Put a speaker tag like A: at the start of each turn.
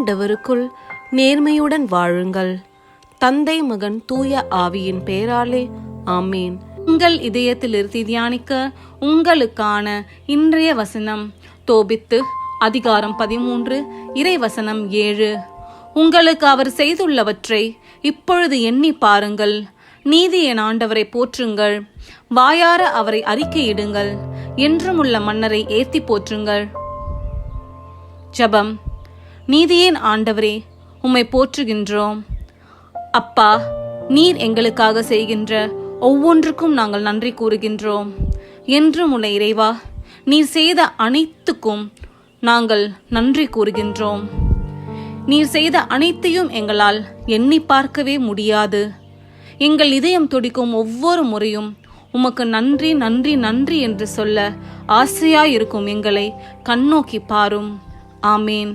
A: ஆண்டவருக்குள் நேர்மையுடன் வாழுங்கள். தந்தை, மகன், தூய ஆவியின் பெயராலே ஆமேன்.
B: உங்கள் இதயத்திலிருந்து தியானிக்க உங்களுக்கான இன்றைய வசனம் தோபித்து அதிகாரம் 13 இறை வசனம் 7. உங்களுக்கு அவர் செய்துள்ளவற்றை இப்பொழுது எண்ணி பாருங்கள். நீதியின் ஆண்டவரை போற்றுங்கள், வாயார அவரை அறிக்கையிடுங்கள், என்றும் உள்ள மன்னரை ஏத்தி போற்றுங்கள். ஜெபம். நீதியின் ஆண்டவரே, உம்மை போற்றுகின்றோம். அப்பா, நீர் எங்களுக்காக செய்கின்ற ஒவ்வொன்றுக்கும் நாங்கள் நன்றி கூறுகின்றோம். என்றும் உள்ள இறைவா, நீர் செய்த அனைத்துக்கும் நாங்கள் நன்றி கூறுகின்றோம். நீர் செய்த அனைத்தையும் எங்களால் எண்ணி பார்க்கவே முடியாது. எங்கள் இதயம் துடிக்கும் ஒவ்வொரு முறையும் உமக்கு நன்றி நன்றி நன்றி என்று சொல்ல ஆசையாயிருக்கும் எங்களை கண்ணோக்கி பாரும். ஆமேன்.